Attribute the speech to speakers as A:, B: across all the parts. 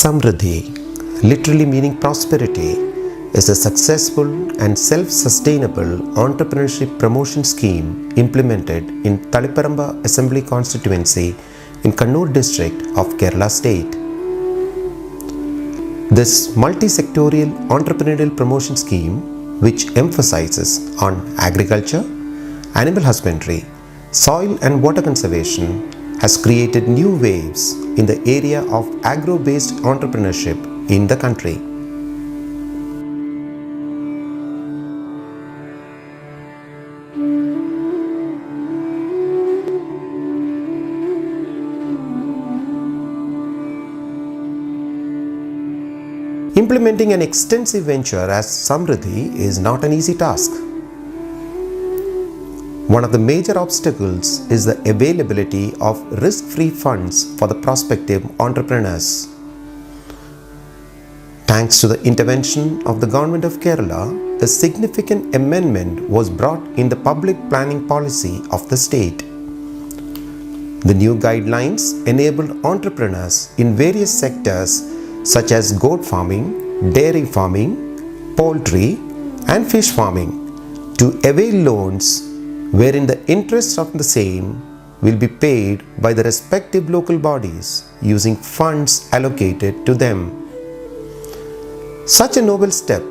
A: SAMRUDHI, literally meaning prosperity, is a successful and self-sustainable entrepreneurship promotion scheme implemented in Thaliparamba Assembly Constituency in Kannur district of Kerala state. This multi-sectorial entrepreneurial promotion scheme, which emphasizes on agriculture, animal husbandry, soil and water conservation, has created new waves in the area of agro-based entrepreneurship in the country. Implementing an extensive venture as SAMRUDHI is not an easy task. One of the major obstacles is the availability of risk-free funds for the prospective entrepreneurs. Thanks to the intervention of the Government of Kerala, a significant amendment was brought in the public planning policy of the state. The new guidelines enabled entrepreneurs in various sectors such as goat farming, dairy farming, poultry, and fish farming to avail loans wherein the interest of the same will be paid by the respective local bodies using funds allocated to them. Such a noble step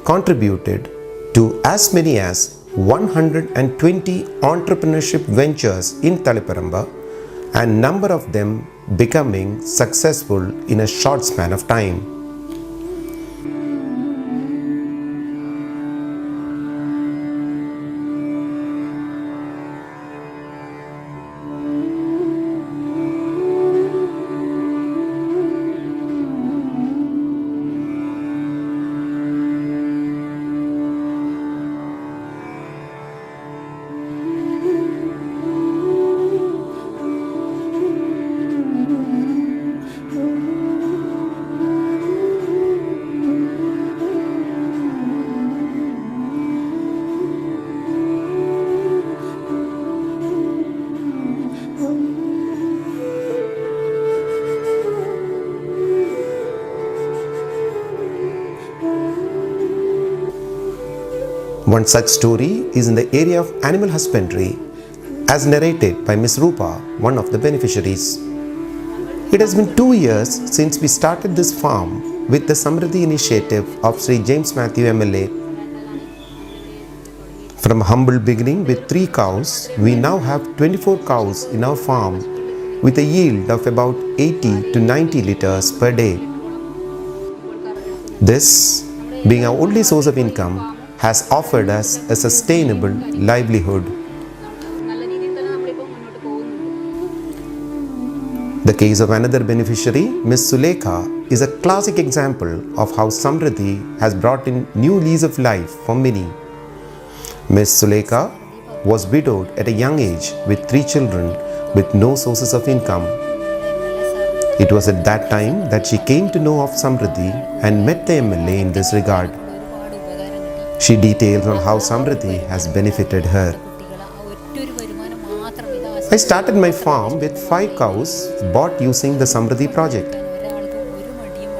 A: contributed to as many as 120 entrepreneurship ventures in Thaliparamba and number of them becoming successful in a short span of time. One such story is in the area of animal husbandry, as narrated by Ms. Rupa, one of the beneficiaries. It has been 2 years since we started this farm with the SAMRUDHI initiative of Sri James Matthew MLA. From a humble beginning with 3 cows, we now have 24 cows in our farm with a yield of about 80 to 90 liters per day. This, being our only source of income, has offered us a sustainable livelihood. The case of another beneficiary, Ms. Sulekha, is a classic example of how SAMRUDHI has brought in new lease of life for many. Ms. Sulekha was widowed at a young age with 3 children with no sources of income. It was at that time that she came to know of SAMRUDHI and met the MLA in this regard. She details on how SAMRUDHI has benefited her. I started my farm with 5 cows bought using the SAMRUDHI project.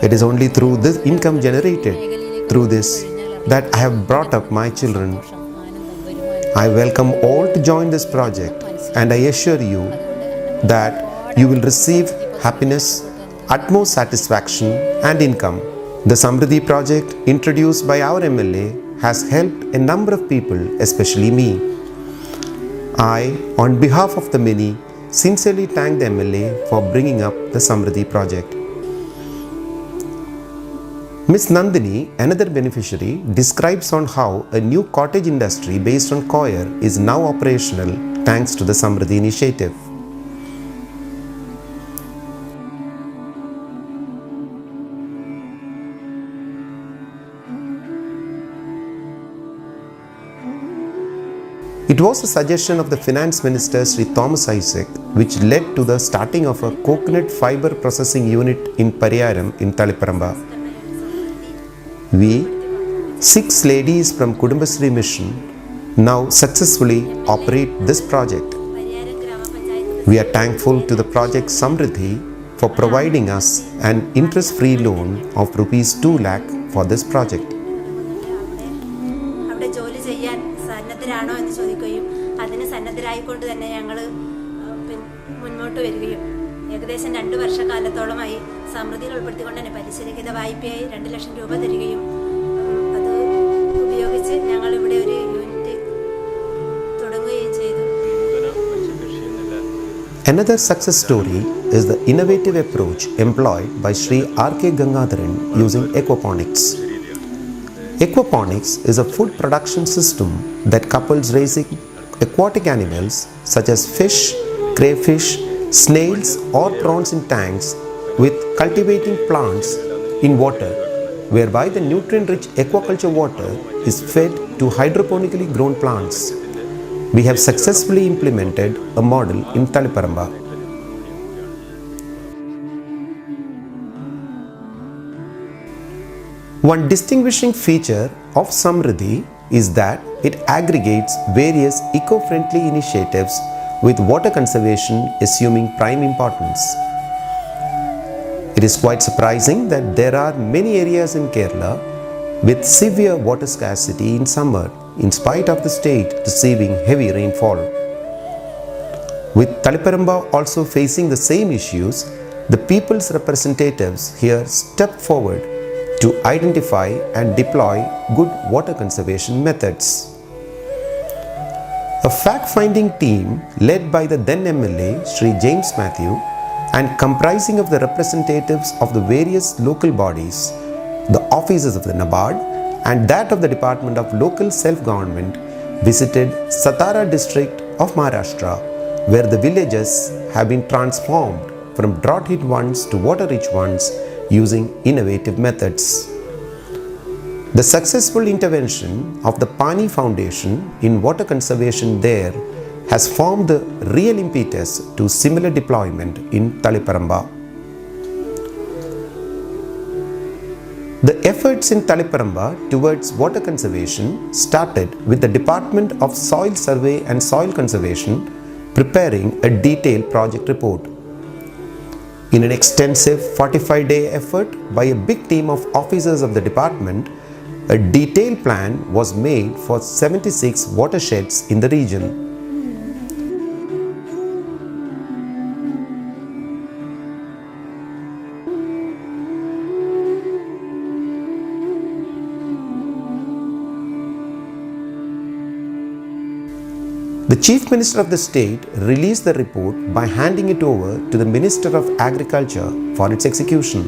A: It is only through this income generated through this that I have brought up my children. I welcome all to join this project and I assure you that you will receive happiness, utmost satisfaction and income. The SAMRUDHI project introduced by our MLA has helped a number of people, especially me. I, on behalf of the many, sincerely thank the MLA for bringing up the SAMRUDHI project. Ms. Nandini, another beneficiary, describes on how a new cottage industry based on coir is now operational thanks to the SAMRUDHI initiative. It was a suggestion of the Finance Minister Sri Thomas Isaac which led to the starting of a coconut fiber processing unit in Pariyaram in Thaliparamba. We, 6 ladies from Kudumbasri Mission, now successfully operate this project. We are thankful to the project SAMRUDHI for providing us an interest-free loan of rupees 2 lakh for this project.
B: അവിടെ ജോലി ചെയ്യാൻ സന്നദ്ധരാണോ എന്ന് ചോദിക്കുകയും അതിന് സന്നദ്ധരായിക്കൊണ്ട് തന്നെ ഞങ്ങൾ മുന്നോട്ട് വരികയും ഏകദേശം 2 വർഷക്കാലത്തോളമായി സമൃദ്ധിയിൽ ഉൾപ്പെടുത്തിക്കൊണ്ട് തന്നെ പരിശീലിക്കുന്ന വായ്പയായി 2 ലക്ഷം രൂപ തരികയും അത് ഉപയോഗിച്ച് ഞങ്ങൾ ഇവിടെ ഒരു യൂണിറ്റ് തുടങ്ങുകയും ചെയ്തു.
A: Another success story is the innovative approach employed by Sri R.K.Gangadharan using aquaponics. Aquaponics is a food production system that couples raising aquatic animals such as fish, crayfish, snails or prawns in tanks with cultivating plants in water, whereby the nutrient-rich aquaculture water is fed to hydroponically grown plants. We have successfully implemented a model in Taliparamba. One distinguishing feature of SAMRUDHI is that it aggregates various eco-friendly initiatives with water conservation assuming prime importance. It is quite surprising that there are many areas in Kerala with severe water scarcity in summer, in spite of the state receiving heavy rainfall. With Taliparamba also facing the same issues, the people's representatives here step forward to identify and deploy good water conservation methods. A fact-finding team led by the then MLA Sri James Matthew and comprising of the representatives of the various local bodies, the offices of the NABARD and that of the Department of Local Self-Government visited Satara district of Maharashtra, where the villages have been transformed from drought-hit ones to water-rich ones using innovative methods. The successful intervention of the Pani Foundation in water conservation there has formed the real impetus to similar deployment in Taliparamba. The efforts in Taliparamba towards water conservation started with the Department of Soil Survey and Soil Conservation preparing a detailed project report. In an extensive 45-day effort by a big team of officers of the department, a detailed plan was made for 76 watersheds in the region. The Chief Minister of the state released the report by handing it over to the Minister of Agriculture for its execution.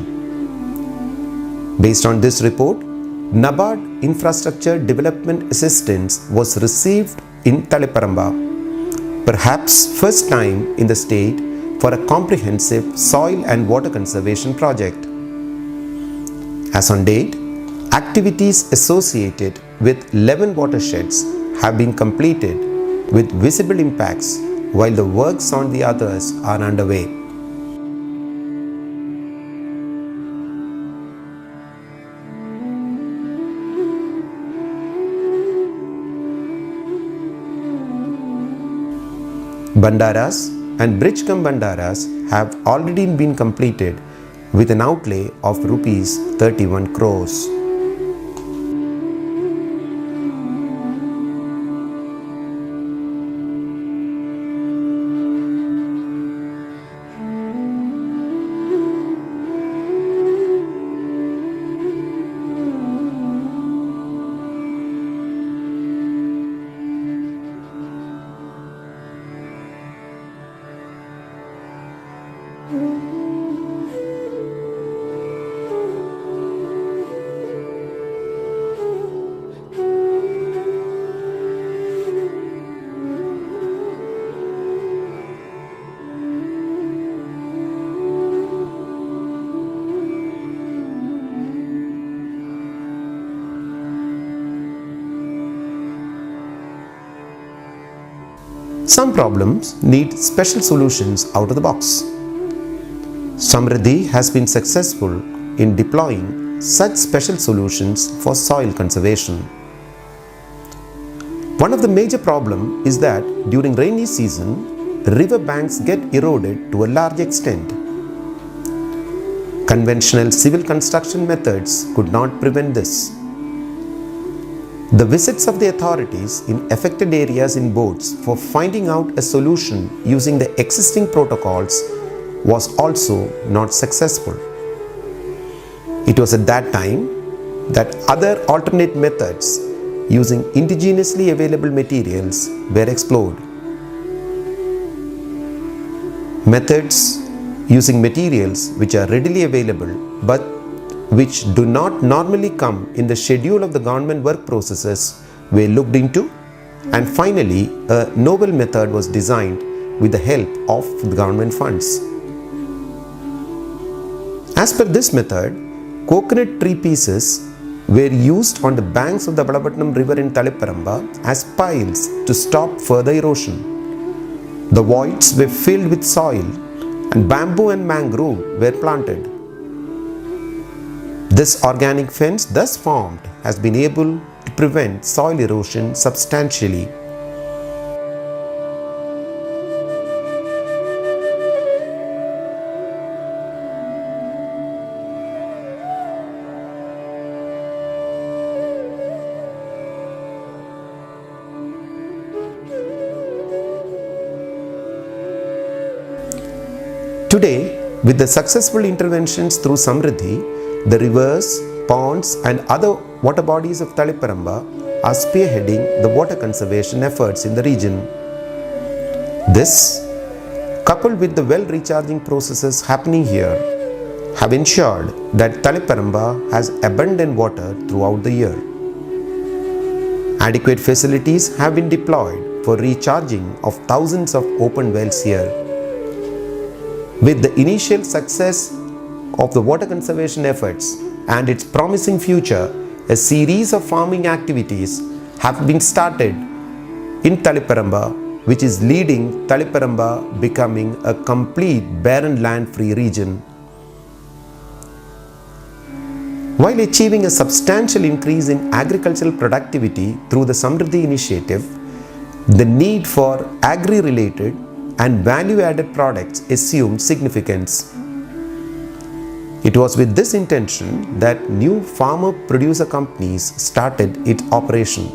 A: Based on this report, NABARD Infrastructure Development Assistance was received in Taliparamba, perhaps first time in the state for a comprehensive soil and water conservation project. As on date, activities associated with 11 watersheds have been completed with visible impacts, while the works on the others are underway. Bandaras and bridge cum bandaras have already been completed with an outlay of rupees 31 crores. Some problems need special solutions out of the box. SAMRUDHI has been successful in deploying such special solutions for soil conservation. One of the major problems is that during rainy season, river banks get eroded to a large extent. Conventional civil construction methods could not prevent this. The visits of the authorities in affected areas in boats for finding out a solution using the existing protocols was also not successful. It was at that time that other alternate methods using indigenously available materials were explored. Methods using materials which are readily available but which do not normally come in the schedule of the government work processes were looked into, and finally a novel method was designed with the help of the government funds. As per this method, coconut tree pieces were used on the banks of the Balapatnam river in Taliparamba as piles to stop further erosion. The voids were filled with soil and bamboo and mangrove were planted. This organic fence thus formed has been able to prevent soil erosion substantially. Today, with the successful interventions through SAMRUDHI, the rivers, ponds and other water bodies of Taliparamba are spearheading the water conservation efforts in the region. This, coupled with the well recharging processes happening here, have ensured that Taliparamba has abundant water throughout the year. Adequate facilities have been deployed for recharging of thousands of open wells here. With the initial success of the water conservation efforts and its promising future, a series of farming activities have been started in Taliparamba, which is leading Taliparamba becoming a complete barren land-free region. While achieving a substantial increase in agricultural productivity through the SAMRUDHI initiative, the need for agri-related and value-added products assumed significance. It was with this intention that new farmer-producer companies started its operation.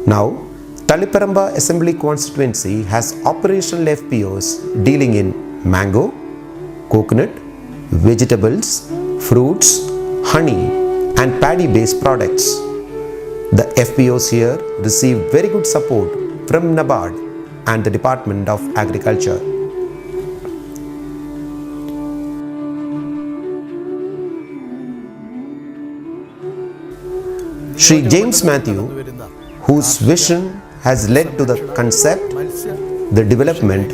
A: Now, Taliparamba Assembly Constituency has operational FPOs dealing in mango, coconut, vegetables, fruits, honey and paddy-based products. The FPOs here receive very good support from NABARD and the Department of Agriculture. Sri James Matthew, whose vision has led to the concept, the development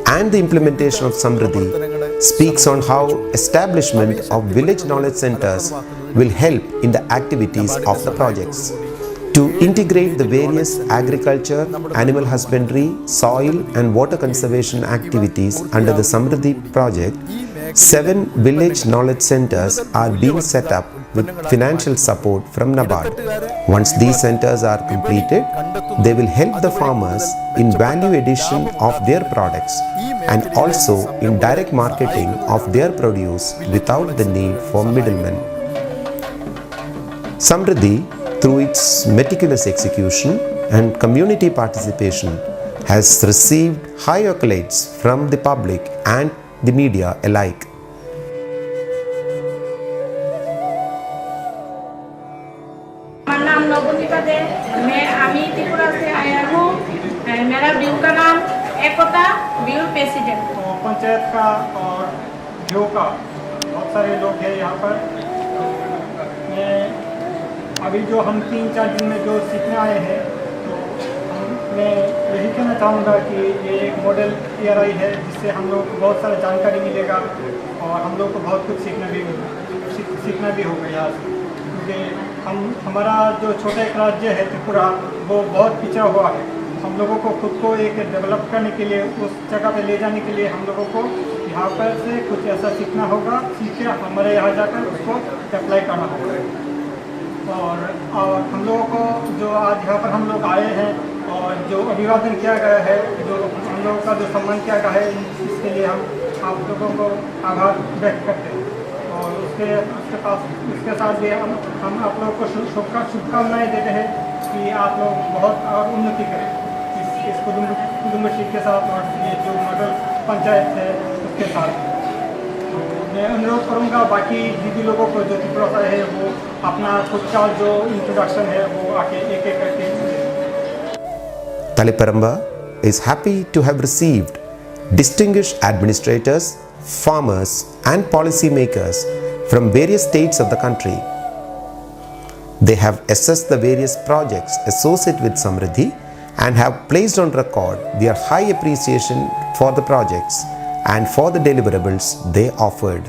A: and the implementation of SAMRUDHI, speaks on how establishment of village knowledge centers will help in the activities of the projects. To integrate the various agriculture, animal husbandry, soil and water conservation activities under the SAMRUDHI project, 7 village knowledge centers are being set up with financial support from NABARD. Once these centers are completed, they will help the farmers in value addition of their products and also in direct marketing of their produce without the need for middlemen. SAMRUDHI, through its meticulous execution and community participation, has received high accolades from the public and the media alike.
C: मैं त्रिपुरा से आया हूँ। मेरा view का नाम एकता view president.
D: Panchayat का और view का बहुत सारे लोग हैं यहाँ पर। मैं अभी जो हम 3-4 दिन में जो सीखने आए हैं, तो मैं यही कहना चाहूँगा कि ये एक मॉडल ERI है, जिससे हम लोग को बहुत सारा जानकारी मिलेगा और हम लोग को बहुत कुछ सीखना भी होगा यहाँ से। क्योंकि हमारा जो छोटा एक राज्य है त्रिपुरा वो बहुत पिछड़ा हुआ है। हम लोगों को खुद को एक डेवलप करने के लिए, उस जगह पे ले जाने के लिए हम लोगों को यहाँ पर से कुछ ऐसा सीखना होगा, सीख के हमारे यहाँ जाकर उसको अप्लाई करना होगा। और हम लोगों को जो आज यहाँ पर हम लोग आए हैं और जो अभिवादन किया गया है, जो हम लोगों का जो सम्मान किया गया है, इसके लिए हम आप लोगों को आभार व्यक्त करते हैं। और उसके साथ भी हम आप लोगों को शुभकामनाएँ देते हैं कि आप लोग बहुत और उन्नति करें इस कुटुंबश्री के साथ और ये जो मॉडल पंचायत है उसके साथ। मैं अनुरोध करूँगा बाकी दीदी लोगों को जो त्रिपुरा से है वो अपना खुद का जो इंट्रोडक्शन है वो आके एक एक करके।
A: Taliparamba is happy to have received distinguished administrators, farmers and policymakers from various states of the country. They have assessed the various projects associated with SAMRUDHI and have placed on record their high appreciation for the projects and for the deliverables they offered.